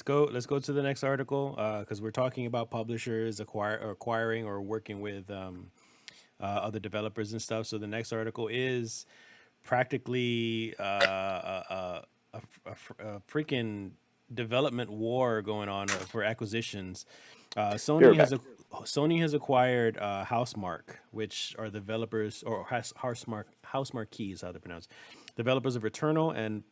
Let's go to the next article because we're talking about publishers acquiring or working with other developers and stuff. So the next article is practically a freaking development war going on for acquisitions. Uh, You're Sony has back. a Sony has acquired Housemark, which are developers or Housemark Keys, how they pronounce, developers of Returnal, and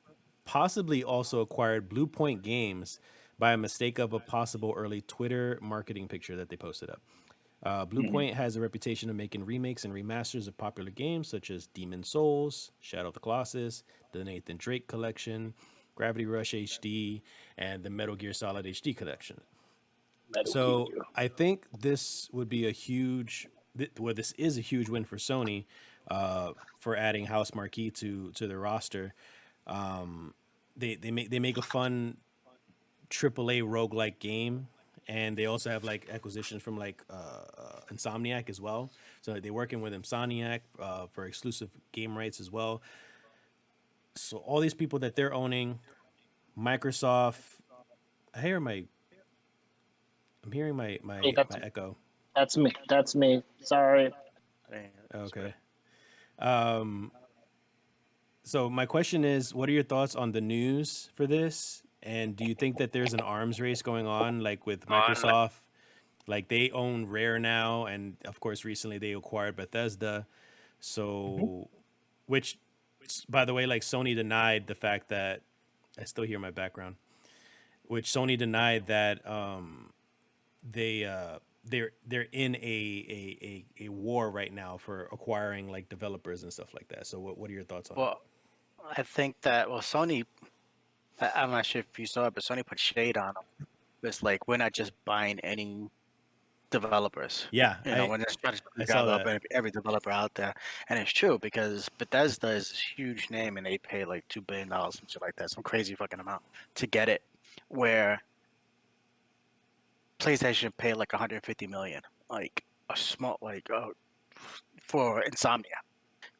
possibly also acquired Blue Point Games by a mistake of a possible early Twitter marketing picture that they posted up. Blue Hmm. Point has a reputation of making remakes and remasters of popular games such as Demon Souls, Shadow of the Colossus, the Nathan Drake Collection, Gravity Rush HD, and the Metal Gear Solid HD Collection. Metal So Gear. I think this would be a well, this is a huge win for Sony for adding House Marquee to their roster. They make a fun AAA roguelike game, and they also have like acquisitions from like Insomniac as well. So they're working with Insomniac for exclusive game rights as well. So all these people that they're owning, Microsoft. I hear my I'm hearing Hey, my that's echo. that's me. That's me. Sorry. That's Okay. weird. So my question is, what are your thoughts on the news for this? And do you think that there's an arms race going on, like with Microsoft? Like they own Rare now, and of course, recently they acquired Bethesda. Hmm. So, which, by the way, like Sony denied the fact that I still hear my background. Which Sony denied that they they're in a war right now for acquiring like developers and stuff like that. So, what are your thoughts on it? Well, I think that Sony. I'm not sure if you saw it, but Sony put shade on them. It's like we're not just buying any developers. Yeah, We're just trying to I saw grab up that. every developer out there, and it's true because Bethesda is this huge name, and they pay like $2 billion and shit like that, some crazy fucking amount to get it. Where PlayStation paid like 150 million, like a small for Insomnia,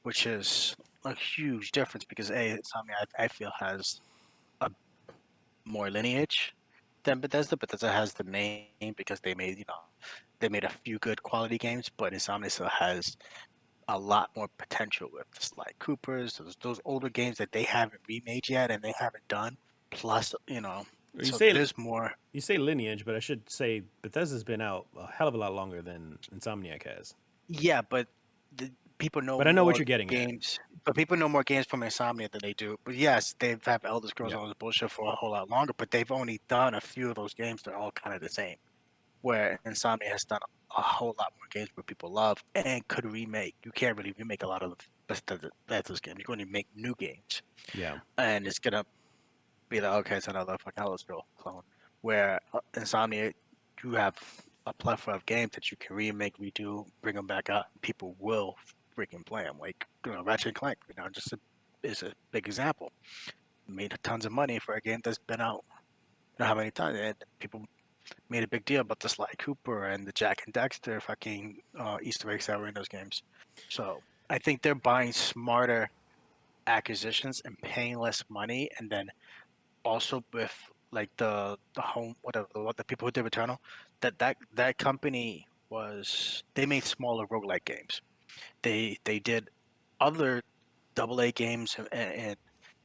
which is a huge difference because Insomnia I feel has a more lineage than Bethesda. Bethesda has the name because they made a few good quality games, but Insomnia still has a lot more potential with the Sly Coopers, those older games that they haven't remade yet and they haven't done. Plus, Or so there's more. you say lineage, but I should say Bethesda's been out a hell of a lot longer than Insomniac has. Yeah, but the, people know But I know what more you're getting at. games. But people know more games from Insomnia than they do. But yes, they've had Elder Scrolls Yeah. and all this bullshit for a whole lot longer. But they've only done a few of those games. They're all kind of the same. Where Insomnia has done a whole lot more games where people love and could remake. You can't really remake a lot of Bethesda's games. You can only make new games, Yeah. and it's gonna be like, okay, it's another fucking Elder Scroll clone. Where Insomnia, you have a plethora of games that you can remake, redo, bring them back out. People will freaking play them. Like Ratchet and Clank, is a big example. Made tons of money for a game that's been out. You know how many times? And people made a big deal about the Sly Cooper and the Jack and Dexter fucking Easter eggs that were in those games. So I think they're buying smarter acquisitions and paying less money, and then also with like the home whatever the people who did Returnal, that company was they made smaller roguelike games. They did other AA games and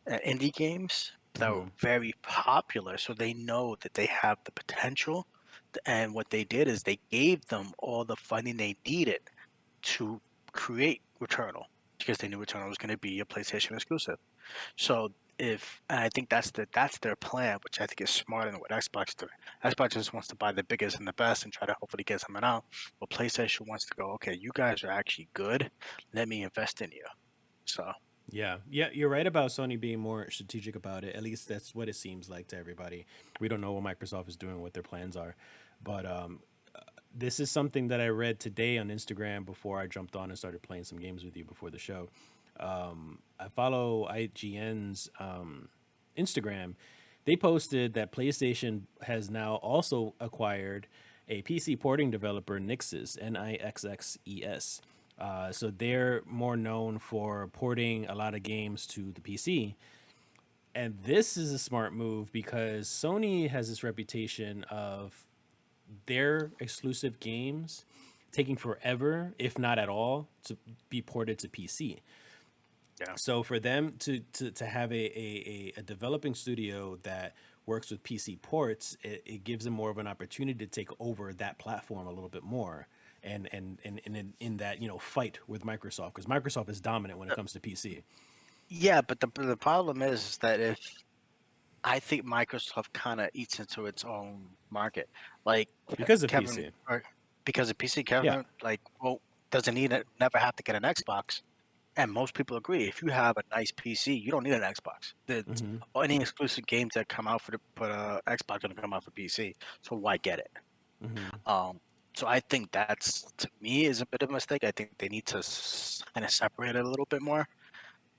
indie games that were Hmm. very popular, so they know that they have the potential. And what they did is they gave them all the funding they needed to create Returnal because they knew Returnal was going to be a PlayStation exclusive. So if and I think that's their plan, which I think is smarter than what Xbox doing. Xbox just wants to buy the biggest and the best and try to hopefully get something out. But PlayStation wants to go, okay, you guys are actually good. Let me invest in you. So Yeah. Yeah. You're right about Sony being more strategic about it. At least that's what it seems like to everybody. We don't know what Microsoft is doing, what their plans are. But this is something that I read today on Instagram before I jumped on and started playing some games with you before the show. I follow IGN's Instagram. They posted that PlayStation has now also acquired a PC porting developer, Nixxes, Nixxes. So they're more known for porting a lot of games to the PC. And this is a smart move because Sony has this reputation of their exclusive games taking forever, if not at all, to be ported to PC. Yeah. So for them to have a developing studio that works with PC ports, it gives them more of an opportunity to take over that platform a little bit more. And in that, you know, fight with Microsoft, because Microsoft is dominant when it comes to PC. Yeah, but the problem is that if I think Microsoft kind of eats into its own market, like Because of Kevin, PC. or because of PC, Yeah. Kevin, like, well, doesn't need it, never have to get an Xbox. And most people agree, if you have a nice PC, you don't need an Xbox. Hmm. Any exclusive games that come out for Xbox are gonna come out for PC, so why get it? Hmm. So I think that's, to me, is a bit of a mistake. I think they need to kind of separate it a little bit more.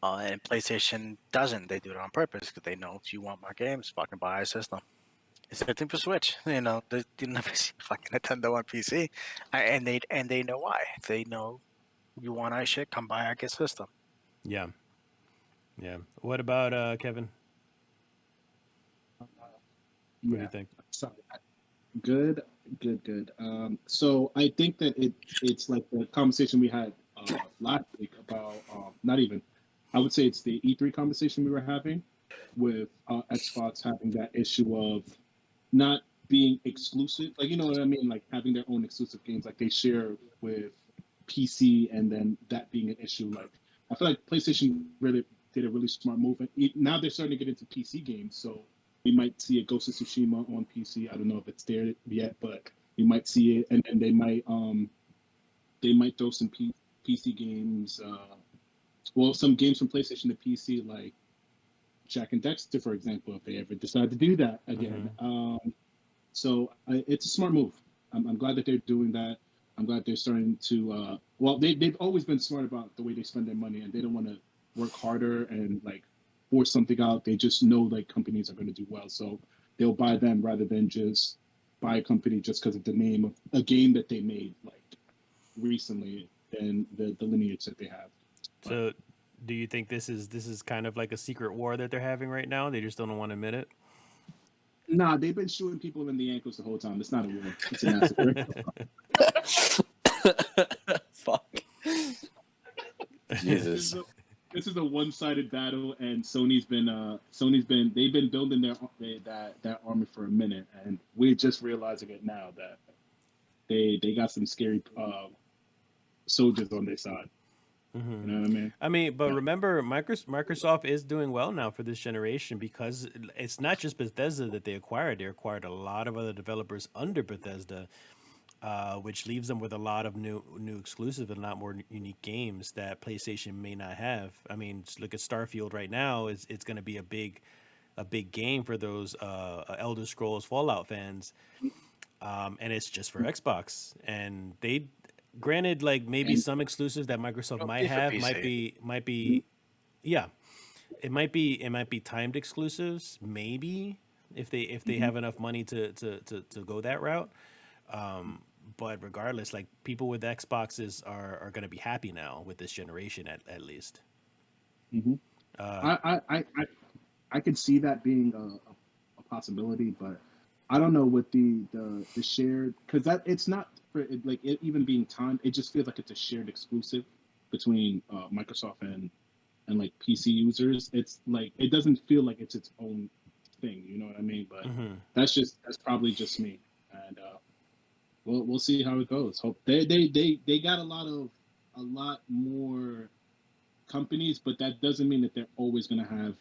And PlayStation doesn't. They do it on purpose because they know if you want more games, fucking buy a system. It's the thing for Switch. You know, you never see fucking Nintendo on PC, and they know why. They know you want our shit, come buy our good system. Yeah. Yeah. What about Kevin? What do Yeah. you think? Sorry. Good, good. So I think that it's like the conversation we had last week about not even. I would say it's the E3 conversation we were having with Xbox having that issue of not being exclusive. Like, you know what I mean? Like having their own exclusive games, like they share with PC, and then that being an issue. Like I feel like PlayStation really did a really smart move. And now they're starting to get into PC games, so we might see a Ghost of Tsushima on PC. I don't know if it's there yet, but you might see it, and they might throw some PC games. Well, some games from PlayStation to PC, like Jack and Dexter, for example, if they ever decide to do that again. So it's a smart move. I'm glad that they're doing that. I'm glad they're starting to. Well, they've always been smart about the way they spend their money, and they don't want to work harder and like force something out. They just know like companies are going to do well, so they'll buy them rather than just buy a company just because of the name of a game that they made like recently and the lineage that they have. So, do you think this is kind of like a secret war that they're having right now? They just don't want to admit it. Nah, they've been shooting people in the ankles the whole time. It's not a war. It's a massacre. Fuck. Jesus. This is a one-sided battle, and Sony's been they've been building that army for a minute, and we're just realizing it now that they got some scary soldiers on their side. Mm-hmm. You know what I mean? I mean, but remember, Microsoft is doing well now for this generation because it's not just Bethesda that they acquired. They acquired a lot of other developers under Bethesda, which leaves them with a lot of new exclusive and a lot more unique games that PlayStation may not have. I mean, just look at Starfield right now. It's going to be a big game for those Elder Scrolls Fallout fans, and it's just for Xbox. And they, granted, like maybe some exclusives that Microsoft It'll might be for have PC. might be, yeah, it might be timed exclusives, maybe if they have enough money to go that route. But regardless, like people with Xboxes are going to be happy now with this generation at least. Mm-hmm. I could see that being a possibility, but I don't know what the shared, because that it's not for like it even being timed. It just feels like it's a shared exclusive between Microsoft and like PC users. It's like it doesn't feel like it's its own thing. You know what I mean? But that's probably just me, and we'll see how it goes. Hope they got a lot more companies, but that doesn't mean that they're always going to have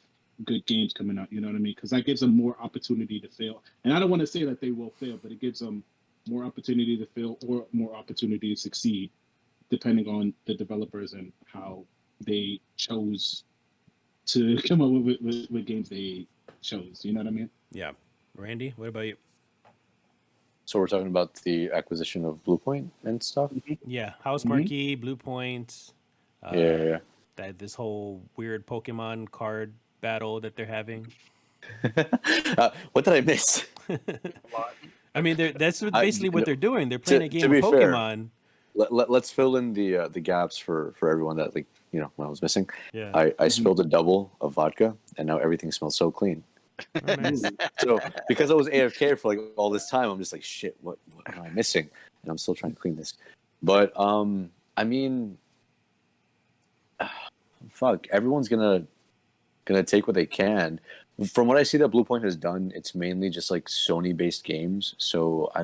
good games coming out. You know what I mean? Because that gives them more opportunity to fail. And I don't want to say that they will fail, but it gives them more opportunity to fail or more opportunity to succeed, depending on the developers and how they chose to come up with games they chose. You know what I mean? Yeah. Randy, what about you? So we're talking about the acquisition of Bluepoint and stuff. Yeah, House Marquee, Blue Point. Yeah. That this whole weird Pokemon card battle that they're having. What did I miss? I mean, that's basically what they're doing. They're playing a game to of be fair, Pokemon, let's fill in the gaps for everyone that when I was missing. Yeah. I spilled a double of vodka, and now everything smells so clean. Oh, nice. So because I was AFK for like all this time, I'm just like, shit, what am I missing? And I'm still trying to clean this. But I mean, fuck, everyone's gonna take what they can. From what I see that Bluepoint has done, it's mainly just like Sony based games. So I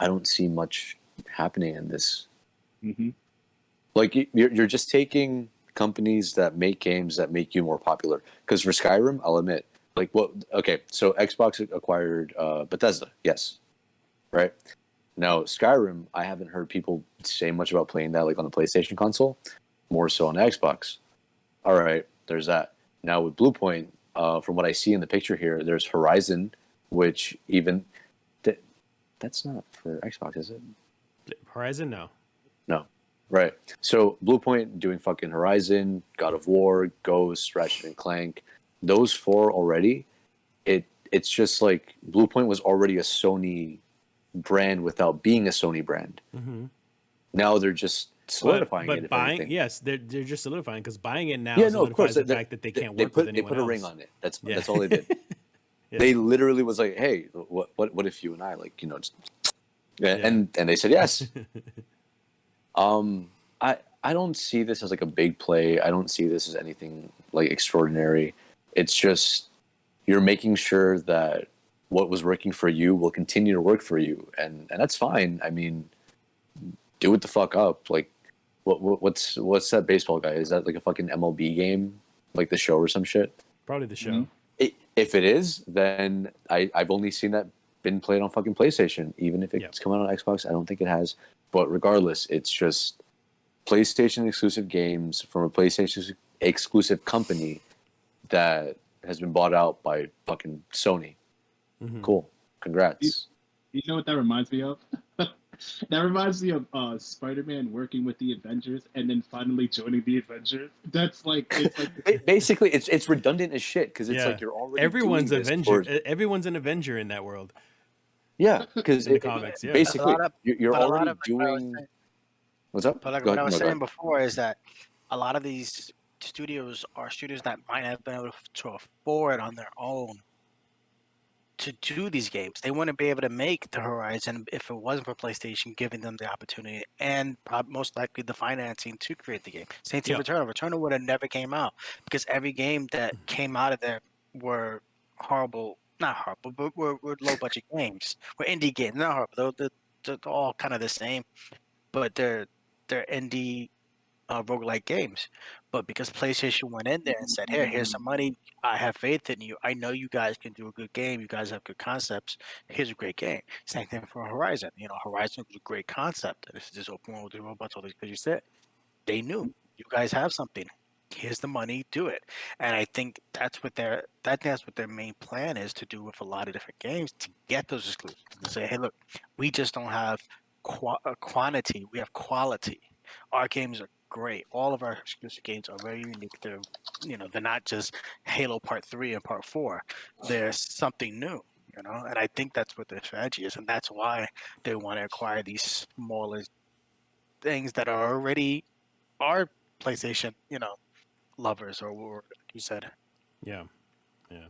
don't see much happening in this. Mm-hmm. Like you're just taking companies that make games that make you more popular. Because for Skyrim, I'll admit, like what? Okay, so Xbox acquired Bethesda, yes, right. Now Skyrim, I haven't heard people say much about playing that like on the PlayStation console, more so on Xbox. All right, there's that. Now with Bluepoint, from what I see in the picture here, there's Horizon, which even that's not for Xbox, is it? Horizon, no. No. Right. So Bluepoint doing fucking Horizon, God of War, Ghost, Ratchet and Clank, those four already. It's just like Bluepoint was already a Sony brand without being a Sony brand. Mm-hmm. Now they're just solidifying but it. If buying, anything. yes, they're just solidifying because buying it now Yeah, no, of course. solidifies the fact that they can't work with anyone They put a else. ring on it. That's all they did. Yeah. They literally was like, "Hey, what if you and I just and they said yes." I don't see this as like a big play. I don't see this as anything like extraordinary. It's just you're making sure that what was working for you will continue to work for you, and that's fine. I mean, do it the fuck up. Like, what's that baseball guy? Is that like a fucking MLB game, like the show or some shit? Probably the show. Mhm. If it is, then I've only seen that been played on fucking PlayStation. Even if it's come out on Xbox, I don't think it has. But regardless, it's just PlayStation exclusive games from a PlayStation exclusive company that has been bought out by fucking Sony. Mm-hmm. Cool. Congrats. You know what that reminds me of? That reminds me of Spider-Man working with the Avengers and then finally joining the Avengers. That's like Basically, it's redundant as shit because it's Yeah. like you're already Everyone's doing this Avenger. for- Everyone's an Avenger in that world. yeah, because In the comics, yeah. basically A lot of- you're but a lot already of, like, what I was doing. saying- What's up? But like Go what I ahead. was No, go saying ahead. before is that a lot of these studios are studios that might have been able to afford on their own to do these games. They wouldn't be able to make the Horizon if it wasn't for PlayStation giving them the opportunity and most likely the financing to create the game. Same thing Yeah. with Returnal. Returnal would have never came out because every game that came out of there were horrible. Not horrible, but were low budget games. Were indie games. Not horrible. They're all kind of the same, but they're indie roguelike games. But because PlayStation went in there and said, here's some money. I have faith in you. I know you guys can do a good game. You guys have good concepts. Here's a great game. Same thing for Horizon. Horizon was a great concept. This is just open world with robots, all these, because you said they knew you guys have something. Here's the money, do it. And I think that's what their main plan is to do with a lot of different games to get those exclusives. To say, hey, look, we just don't have quantity. We have quality. Our games are great. All of our exclusive games are very unique. They're not just Halo Part 3 and Part 4. There's something new, and I think that's what their strategy is, and that's why they want to acquire these smaller things that are already PlayStation, lovers or what you said. Yeah. Yeah.